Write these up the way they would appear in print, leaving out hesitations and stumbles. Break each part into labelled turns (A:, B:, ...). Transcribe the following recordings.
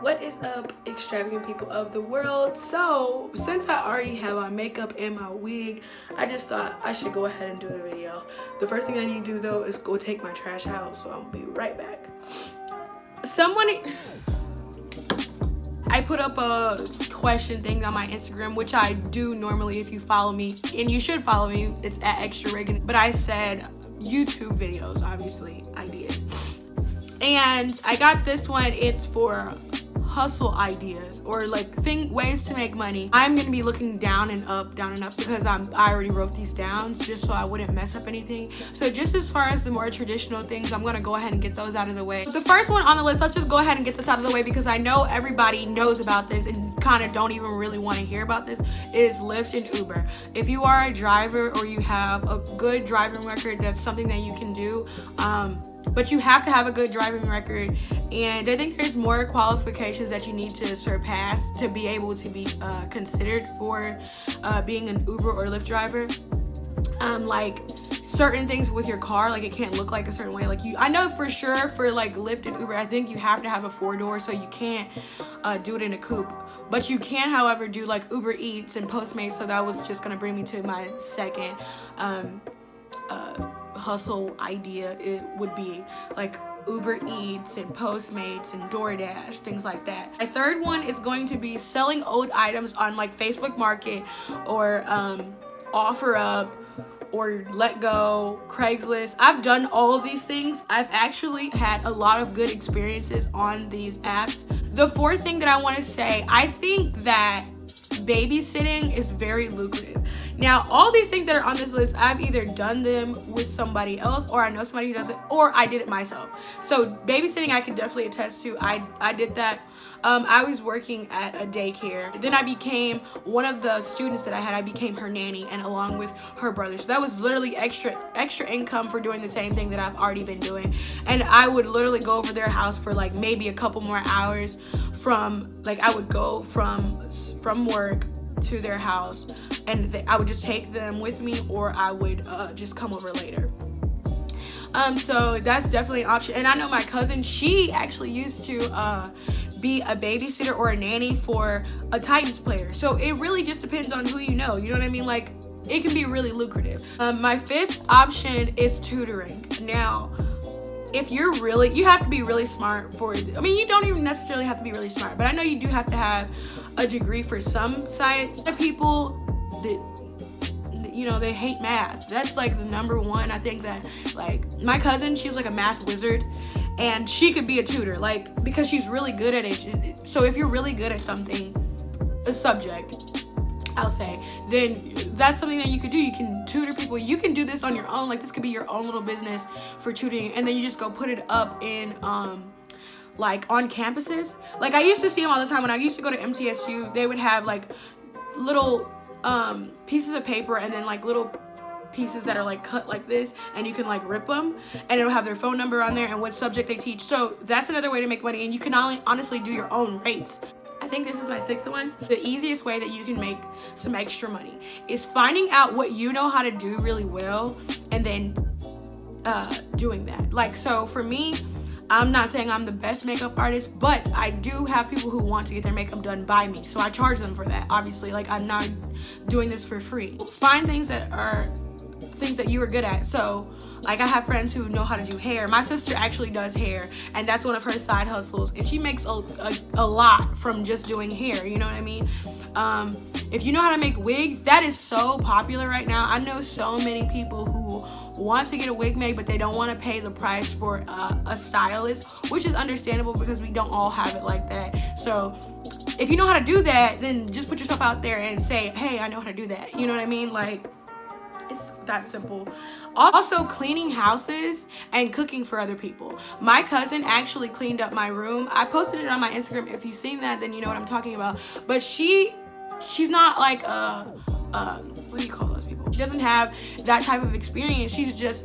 A: What is up, extravagant people of the world? So since I already have my makeup and my wig, I just thought I should go ahead and do a video. The first thing I need to do though is go take my trash out, so I'll be right back. I put up a question thing on my Instagram, which I do normally if you follow me, and you should follow me. It's at Extra Reagan, but I said YouTube videos, obviously ideas. And I got this one. It's for hustle ideas or like ways to make money. I'm gonna be looking down and up because I already wrote these down just so I wouldn't mess up anything. So just as far as the more traditional things, I'm gonna go ahead and get those out of the way. The first one on the list, let's just go ahead and get this out of the way because I know everybody knows about this and kind of don't even really want to hear about this, is Lyft and Uber. If you are a driver or you have a good driving record, that's something that you can do. But you have to have a good driving record, and I think there's more qualifications that you need to surpass to be able to be considered for being an Uber or Lyft driver. Like certain things with your car, like it can't look like a certain way. Like I know for sure for like Lyft and Uber, I think you have to have a 4-door, so you can't do it in a coupe. But you can, however, do like Uber Eats and Postmates. So that was just gonna bring me to my second hustle idea. It would be like Uber Eats and Postmates and DoorDash, things like that. My third one is going to be selling old items on like Facebook Market or OfferUp or Let Go, Craigslist. I've done all of these things. I've actually had a lot of good experiences on these apps. The fourth thing that I want to say, I think that babysitting is very lucrative. Now, all these things that are on this list, I've either done them with somebody else, or I know somebody who does it, or I did it myself. So babysitting, I can definitely attest to. I did that. I was working at a daycare. Then I became one of the students that I became her nanny, and along with her brother. So that was literally extra income for doing the same thing that I've already been doing. And I would literally go over their house for like maybe a couple more hours I would go from work to their house, and I would just take them with me, or I would just come over later. So that's definitely an option. And I know my cousin, she actually used to be a babysitter or a nanny for a Titans player. So it really just depends on who you know what I mean? Like, it can be really lucrative. My fifth option is tutoring. Now, if you have to be really smart for it. I mean, you don't even necessarily have to be really smart, but I know you do have to have a degree for some sites. People that they hate math. That's like the number one. I think that like my cousin, she's like a math wizard, and she could be a tutor, like, because she's really good at it. So if you're really good at something, a subject, I'll say, then that's something that you could do. You can tutor people. You can do this on your own. Like, this could be your own little business for tutoring, and then you just go put it up in like on campuses. Like, I used to see them all the time when I used to go to MTSU. They would have like little pieces of paper, and then like little pieces that are like cut like this, and you can like rip them, and it'll have their phone number on there and what subject they teach. So that's another way to make money, and you can honestly do your own rates. I think this is my sixth one. The easiest way that you can make some extra money is finding out what you know how to do really well, and then doing that. Like, so for me, I'm not saying I'm the best makeup artist, but I do have people who want to get their makeup done by me. So I charge them for that, obviously. Like, I'm not doing this for free. Find things that you are good at. So like, I have friends who know how to do hair. My sister actually does hair, and that's one of her side hustles, and she makes a lot from just doing hair, you know what I mean? If you know how to make wigs, that is so popular right now. I know so many people who want to get a wig made, but they don't want to pay the price for a stylist, which is understandable because we don't all have it like that. So if you know how to do that, then just put yourself out there and say, hey, I know how to do that. You know what I mean? Like, it's that simple. Also, cleaning houses and cooking for other people. My cousin actually cleaned up my room. I posted it on my Instagram. If you've seen that, then you know what I'm talking about. But she's not like what do you call those people? She doesn't have that type of experience. She's just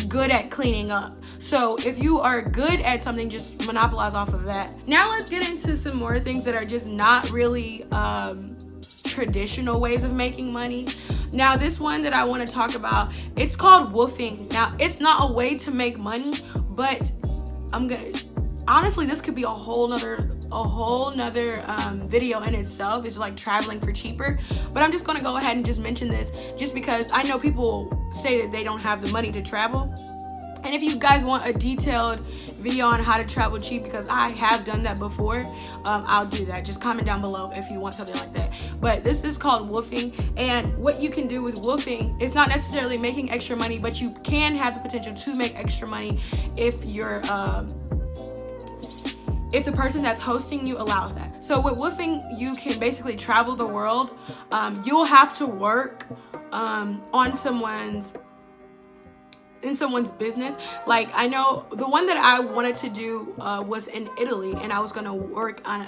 A: good at cleaning up. So if you are good at something, just monopolize off of that. Now let's get into some more things that are just not really traditional ways of making money. Now, this one that I want to talk about, it's called woofing. Now, it's not a way to make money, but honestly, this could be a whole nother a whole nother video in itself, is like traveling for cheaper, but I'm just gonna go ahead and just mention this just because I know people say that they don't have the money to travel. And if you guys want a detailed video on how to travel cheap, because I have done that before, I'll do that. Just comment down below if you want something like that. But this is called woofing, and what you can do with woofing is not necessarily making extra money, but you can have the potential to make extra money if you're if the person that's hosting you allows that. So with woofing, you can basically travel the world. You'll have to work on someone's business. Like, I know the one that I wanted to do was in Italy, and I was gonna work on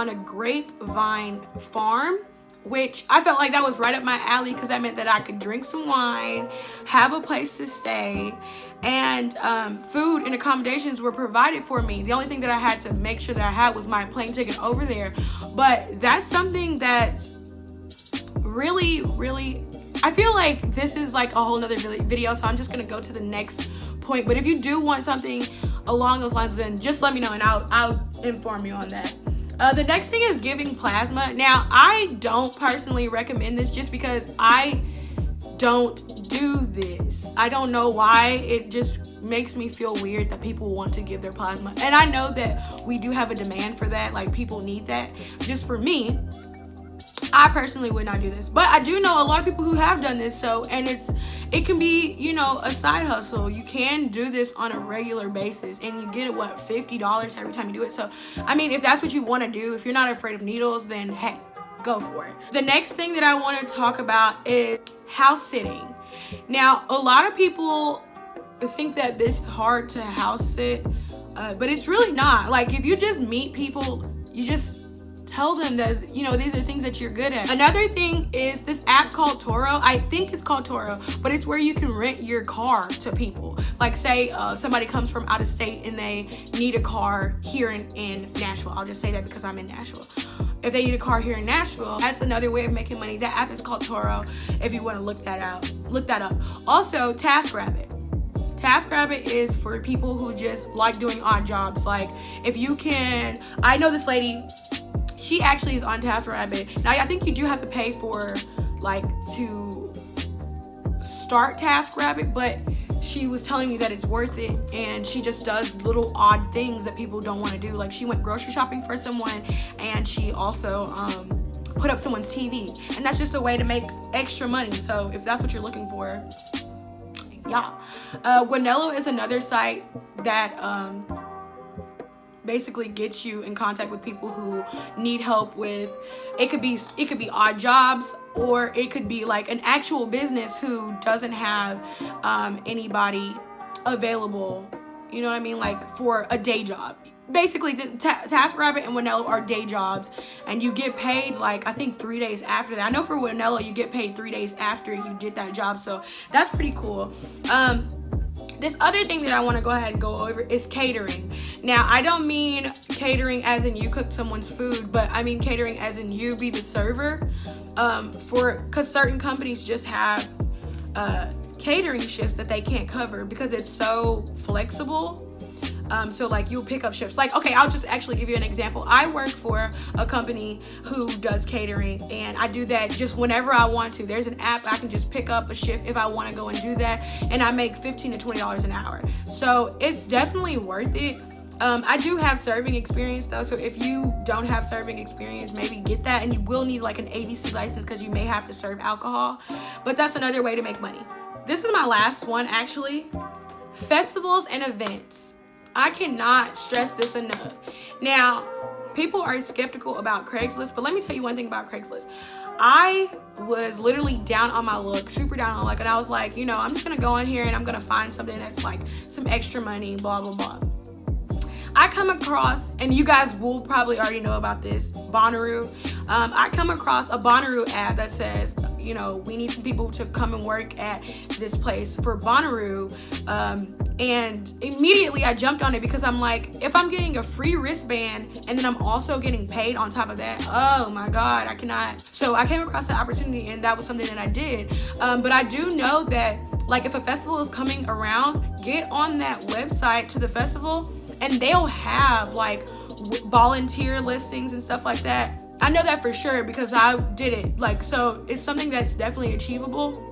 A: a grapevine farm, which I felt like that was right up my alley because that meant that I could drink some wine, have a place to stay, and food and accommodations were provided for me. The only thing that I had to make sure that I had was my plane ticket over there. But that's something that's really, I feel like this is like a whole nother video, so I'm just gonna go to the next point. But if you do want something along those lines, then just let me know and I'll inform you on that. The next thing is giving plasma. Now, I don't personally recommend this just because I don't do this. I don't know why. It just makes me feel weird that people want to give their plasma. And I know that we do have a demand for that. Like, people need that. Just for me, I personally would not do this. But I do know a lot of people who have done this. So, and it can be, you know, a side hustle. You can do this on a regular basis, and you get what, $50 every time you do it. So, I mean, if that's what you want to do, if you're not afraid of needles, then hey, go for it. The next thing that I want to talk about is house sitting. Now, a lot of people think that this is hard to house sit, but it's really not. Like, if you just meet people, you just tell them that, you know, these are things that you're good at. Another thing is this app called Toro. I think it's called Toro, but it's where you can rent your car to people. Like, say somebody comes from out of state and they need a car here in Nashville. I'll just say that because I'm in Nashville. If they need a car here in Nashville, that's another way of making money. That app is called Toro, if you want to look that up. Also, TaskRabbit. TaskRabbit is for people who just like doing odd jobs. Like, if you can, I know this lady, she actually is on TaskRabbit. Now, I think you do have to pay for, like, to start TaskRabbit, but she was telling me that it's worth it, and she just does little odd things that people don't want to do. Like, she went grocery shopping for someone, and she also put up someone's TV, and that's just a way to make extra money. So if that's what you're looking for, yeah. Wanello is another site that basically gets you in contact with people who need help with, it could be odd jobs, or it could be like an actual business who doesn't have anybody available, you know what I mean, like for a day job. Basically, TaskRabbit and Wanello are day jobs, and you get paid, like, I think 3 days after that. I know for Wanello you get paid 3 days after you did that job, so that's pretty cool. This other thing that I want to go ahead and go over is catering. Now, I don't mean catering as in you cook someone's food, but I mean catering as in you be the server. Because certain companies just have catering shifts that they can't cover because it's so flexible. So like you'll pick up shifts. Like, okay, I'll just actually give you an example. I work for a company who does catering, and I do that just whenever I want to. There's an app, I can just pick up a shift if I want to go and do that, and I make $15 to $20 an hour. So it's definitely worth it. I do have serving experience though, so if you don't have serving experience, maybe get that, and you will need like an ABC license because you may have to serve alcohol, but that's another way to make money. This is my last one actually. Festivals and events. I cannot stress this enough. Now, people are skeptical about Craigslist, but let me tell you one thing about Craigslist. I was literally down on my luck, super down on luck, and I was like, you know, I'm just gonna go on here and I'm gonna find something that's like some extra money, blah, blah, blah. I come across, and you guys will probably already know about this, Bonnaroo. I come across a Bonnaroo ad that says, you know, we need some people to come and work at this place for Bonnaroo. And immediately I jumped on it because I'm like, if I'm getting a free wristband and then I'm also getting paid on top of that, oh my God, I cannot. So I came across the opportunity, and that was something that I did. But I do know that Like if a festival is coming around, get on that website to the festival and they'll have like volunteer listings and stuff like that. I know that for sure because I did it. Like, so it's something that's definitely achievable.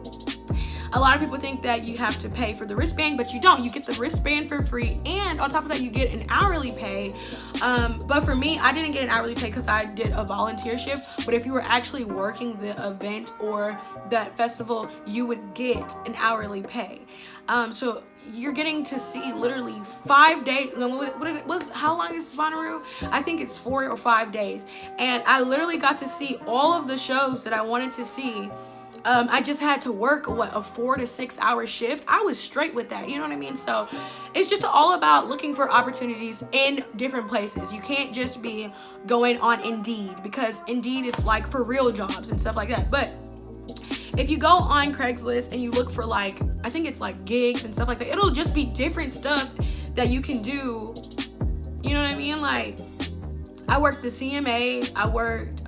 A: A lot of people think that you have to pay for the wristband, but you don't. You get the wristband for free, and on top of that, you get an hourly pay. But for me, I didn't get an hourly pay because I did a volunteer shift. But if you were actually working the event or that festival, you would get an hourly pay. So you're getting to see literally 5 days. How long is Bonnaroo? I think it's 4 or 5 days. And I literally got to see all of the shows that I wanted to see. I just had to work a 4 to 6 hour shift. I was straight with that, you know what I mean? So it's just all about looking for opportunities in different places. You can't just be going on Indeed, because Indeed is like for real jobs and stuff like that. But if you go on Craigslist and you look for like, I think it's like gigs and stuff like that, it'll just be different stuff that you can do. You know what I mean? Like I worked the CMAs, I worked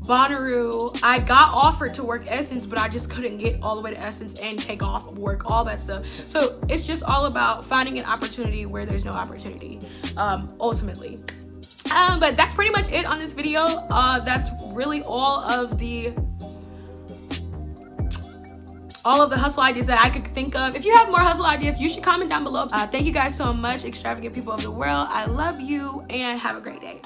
A: Bonnaroo. I got offered to work Essence, but I just couldn't get all the way to Essence and take off work, all that stuff. So it's just all about finding an opportunity where there's no opportunity, ultimately. But that's pretty much it on this video. That's really all of the hustle ideas that I could think of. If you have more hustle ideas, you should comment down below. Thank you guys so much, extravagant people of the world. I love you and have a great day.